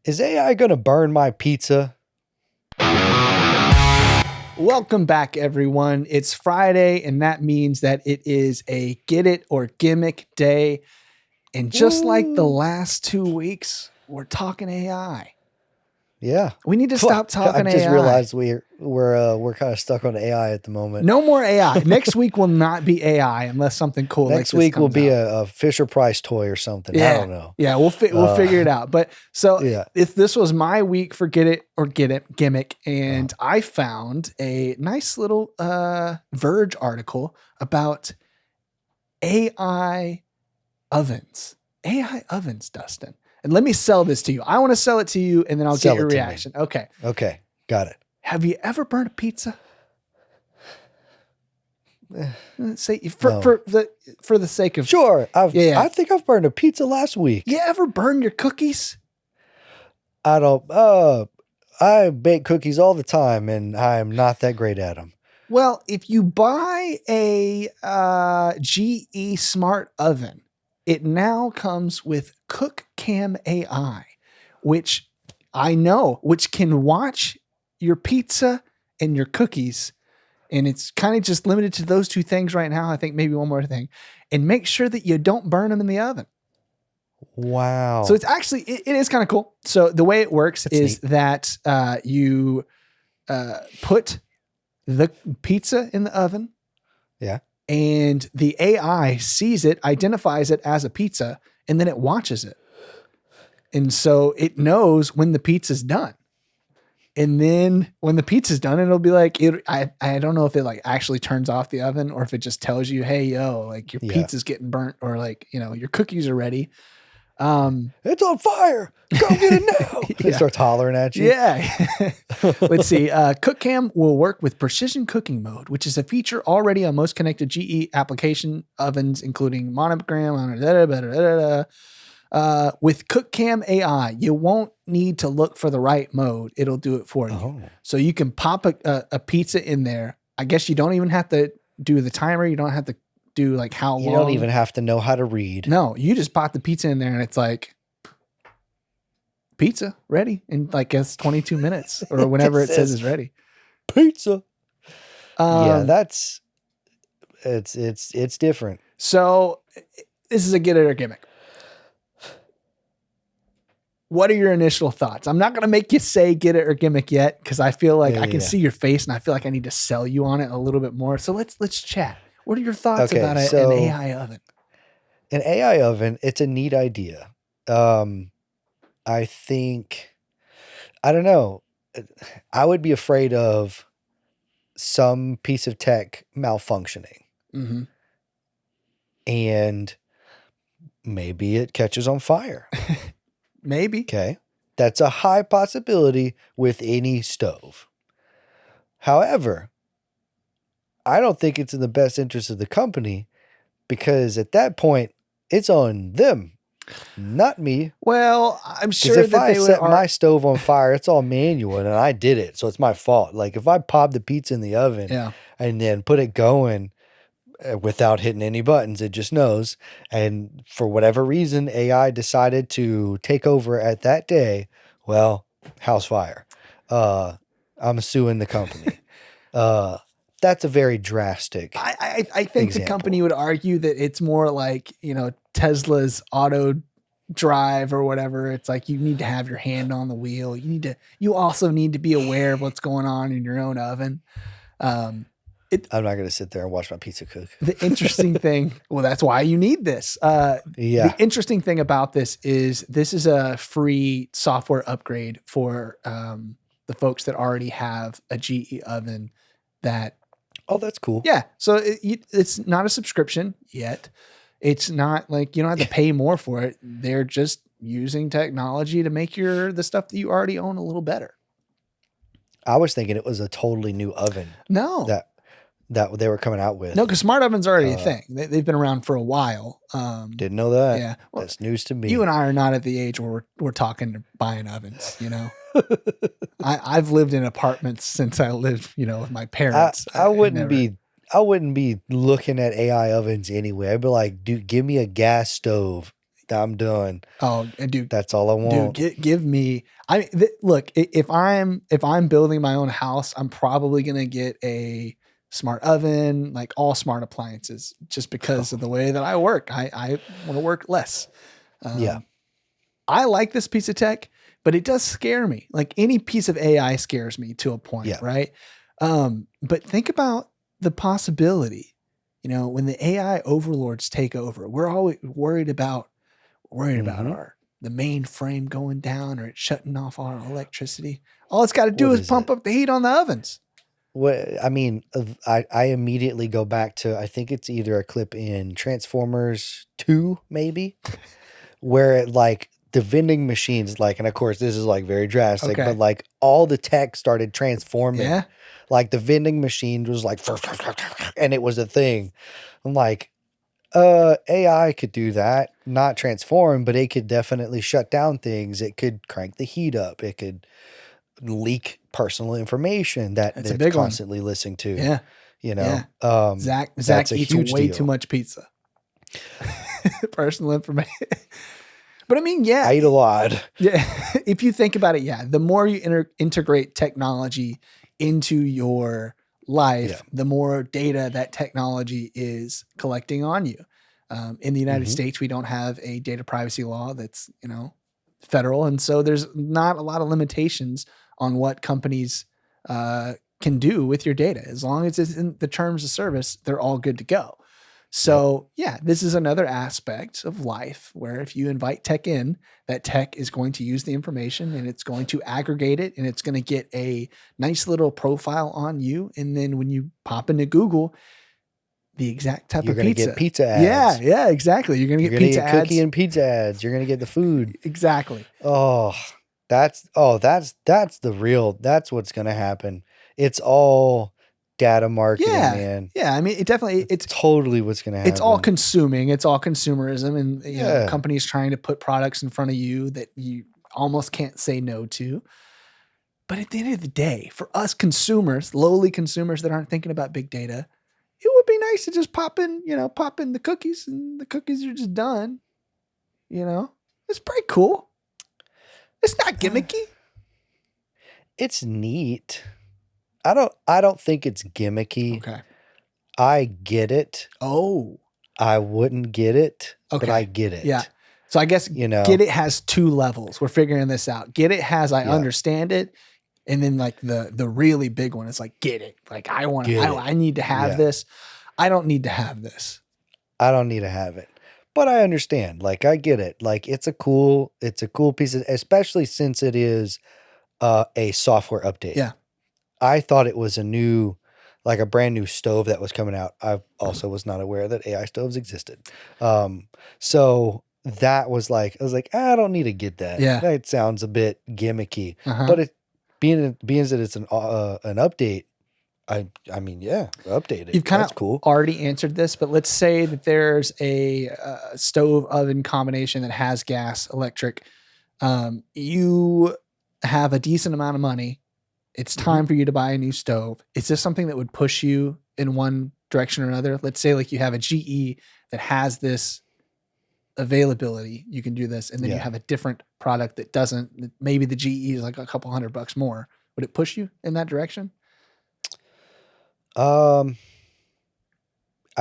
Is AI going to burn my pizza? Welcome back, everyone. It's Friday, and that means that it is a Get It or Gimmick day. And just like the last 2 weeks, we're talking AI. Yeah. We need to stop talking I just AI. realized we're kind of stuck on AI at the moment. No more AI. Next week will not be AI unless something cool. Next like week will be a a Fisher Price toy or something. Yeah. I don't know. Yeah, we'll figure it out. But so Yeah. if this was my week for Get It or Get It Gimmick, and I found a nice little Verge article about AI ovens. AI ovens, Dustin. And let me sell this to you. I want to sell it to you, and then I'll Sell get your it to me. reaction. Okay. Okay. Got it. Have you ever burned a pizza? Say No. for the sake of Sure. Yeah. I think I've burned a pizza last week. You ever burn your cookies? I don't. I bake cookies all the time, and I'm not that great at them. Well, if you buy a GE smart oven, it now comes with CookCam AI, which can watch your pizza and your cookies. And it's kind of just limited to those two things right now. I think maybe one more thing, and make sure that you don't burn them in the oven. Wow. So it's actually, it is kind of cool. So the way it works That's is neat. that you put the pizza in the oven. Yeah. And the AI sees it, identifies it as a pizza, and then it watches it. And so it knows when the pizza's done. And then when the pizza's done, it'll be like, I don't know if it like actually turns off the oven or if it just tells you, hey, yo, like your pizza's getting burnt, or like, your cookies are ready. It's on fire. Go get it now. It starts hollering at you. Yeah. Let's see. CookCam will work with precision cooking mode, which is a feature already on most connected GE application ovens, including Monogram. With CookCam AI, you won't need to look for the right mode. It'll do it for you. So you can pop a pizza in there. I guess you don't even have to do the timer. You don't have to do like how long. You don't even have to know how to read. No, you just pop the pizza in there and it's like pizza ready in like guess 22 minutes or whenever it says it's ready. Pizza. Yeah, it's different. So this is a Get It or Gimmick. What are your initial thoughts? I'm not going to make you say Get It or Gimmick yet, because I feel like I can see your face and I feel like I need to sell you on it a little bit more. So let's chat. What are your thoughts about an AI oven? An AI oven, it's a neat idea. I think, I don't know. I would be afraid of some piece of tech malfunctioning. Mm-hmm. And maybe it catches on fire. Maybe. Okay. That's a high possibility with any stove. However, I don't think it's in the best interest of the company, because at that point, it's on them, not me. Well, I'm sure if I set my stove on fire, it's all manual and I did it, so it's my fault. Like if I pop the pizza in the oven and then put it going without hitting any buttons, it just knows. And for whatever reason, AI decided to take over at that day. Well, house fire. I'm suing the company. That's a very drastic. I think example. The company would argue that it's more like, Tesla's auto drive or whatever. It's like you need to have your hand on the wheel. You also need to be aware of what's going on in your own oven. I'm not going to sit there and watch my pizza cook. The interesting thing, well, that's why you need this. The interesting thing about this is a free software upgrade for the folks that already have a GE oven that. Oh, that's cool. Yeah. So it's not a subscription yet. It's not like you don't have to pay more for it. They're just using technology to make the stuff that you already own a little better. I was thinking it was a totally new oven. No. That they were coming out with. No, because smart ovens are already a thing. They've been around for a while. Didn't know that. Yeah. Well, that's news to me. You and I are not at the age where we're talking buying ovens, I've lived in apartments since I lived, with my parents. I wouldn't be looking at AI ovens anyway. I'd be like, dude, give me a gas stove I'm done. Oh, and dude, that's all I want. Dude, give me. Look, if I'm building my own house, I'm probably gonna get a smart oven, like all smart appliances, just because of the way that I work. I want to work less. Yeah. I like this piece of tech, but it does scare me. Like any piece of AI scares me to a point, right? But think about the possibility, when the AI overlords take over, we're always worried about the mainframe going down or it shutting off our electricity. All it's got to do is pump up the heat on the ovens. I mean, I immediately go back to, I think it's either a clip in Transformers 2, maybe, where it like the vending machines, like, and of course this is like very drastic, but like all the tech started transforming. Yeah. Like the vending machine was like, and it was a thing. I'm like, AI could do that, not transform, but it could definitely shut down things. It could crank the heat up. It could leak personal information that it's constantly listening to. Yeah. Zach eats way too much pizza. Personal information. But I mean, I eat a lot. Yeah. If you think about it, the more you integrate technology into your life, the more data that technology is collecting on you. In the United States, we don't have a data privacy law that's, federal. And so there's not a lot of limitations on what companies can do with your data. As long as it's in the terms of service, they're all good to go. So this is another aspect of life where if you invite tech in, that tech is going to use the information and it's going to aggregate it and it's going to get a nice little profile on you. And then when you pop into Google, the exact type of pizza. You're going to get pizza ads. Yeah, exactly. You're going to get pizza ads. Cookie and pizza ads. You're going to get the food. Exactly. That's what's going to happen. It's all data marketing, man. Yeah. I mean, it's totally what's going to happen. It's all consuming. It's all consumerism. And, companies trying to put products in front of you that you almost can't say no to. But at the end of the day, for us consumers, lowly consumers that aren't thinking about big data, it would be nice to just pop in the cookies and the cookies are just done. It's pretty cool. It's not gimmicky. It's neat. I don't think it's gimmicky. Okay. I get it. Oh. I wouldn't get it, but I get it. Yeah. So I guess get it has two levels. We're figuring this out. Get it has I understand it. And then like the really big one is like get it. Like I need to have this. I don't need to have this. I don't need to have it. But I understand. Like I get it. Like it's a cool piece of, especially since it is a software update. Yeah. I thought it was a brand new stove that was coming out. I also was not aware that AI stoves existed. So that was like, I was like, I don't need to get that. Yeah. It sounds a bit gimmicky, but it being that it's an update, I mean, update it. You've kind of cool. already answered this, but let's say that there's a stove oven combination that has gas, electric. You have a decent amount of money. It's time for you to buy a new stove. Is this something that would push you in one direction or another? Let's say like you have a GE that has this availability. You can do this. And then you have a different product that doesn't. Maybe the GE is like a couple $100 more. Would it push you in that direction? I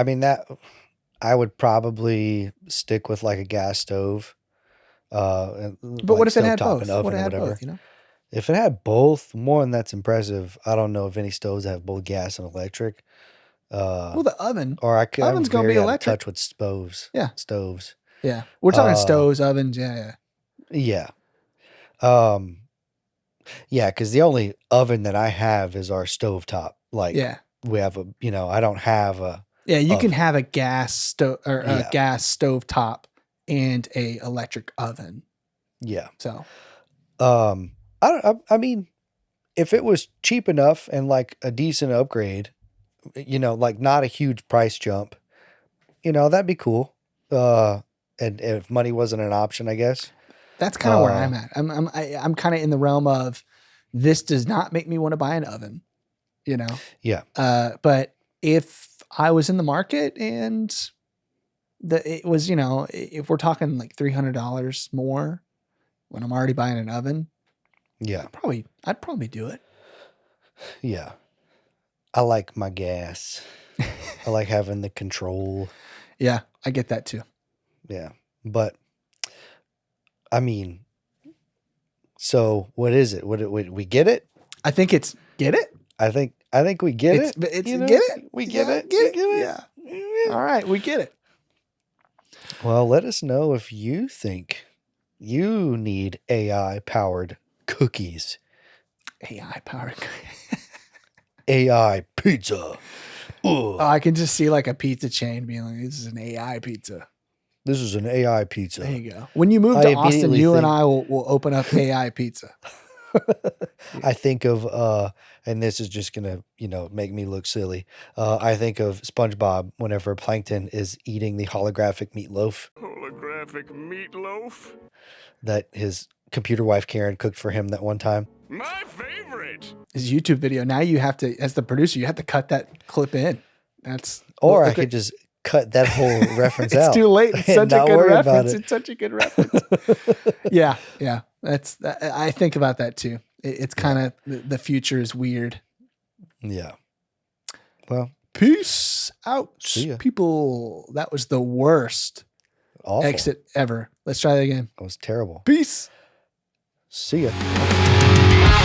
mean that I would probably stick with like a gas stove. But like what if it had both? What if it had both, If it had both, more than that's impressive. I don't know if any stoves have both gas and electric. Well, the oven. Or oven's going to be electric. Touch with stoves. Yeah. Stoves. Yeah. We're talking stoves, ovens. Yeah. Yeah. Yeah, because the only oven that I have is our stovetop. Like, we have I don't have a. Yeah, you can have a gas stove or a gas stove top and a electric oven. Yeah. So, I mean, if it was cheap enough and like a decent upgrade, like not a huge price jump, that'd be cool. And if money wasn't an option, I guess. That's kind of where I'm at. I'm kind of in the realm of this does not make me want to buy an oven, Yeah. But if I was in the market and it was, if we're talking like $300 more when I'm already buying an oven, yeah, I'd probably do it. Yeah. I like my gas. I like having the control. Yeah, I get that too. Yeah. But I mean, so what is it? We get it? I think it's get it. I think we get it. It's you know? get it. We get it. Get Get it. Yeah. All right, we get it. Well, let us know if you think you need AI powered cookies. AI powered. AI pizza. Ugh. Oh, I can just see like a pizza chain being like, "This is an AI pizza." This is an AI pizza. There you go. When you move to Austin, you and I will open up AI pizza. I think of and this is just gonna make me look silly. I think of SpongeBob whenever Plankton is eating the holographic meatloaf. Holographic meatloaf? That his computer wife Karen cooked for him that one time. My favorite. His YouTube video. Now you have to, as the producer, you have to cut that clip in. Or I could just cut that whole reference out. It's too late. It's such a good reference. It's such a good reference. Yeah. I think about that too. It's kind of the future is weird. Yeah. Well, peace out, see ya. People. That was the worst exit ever. Let's try that again. That was terrible. Peace. See ya.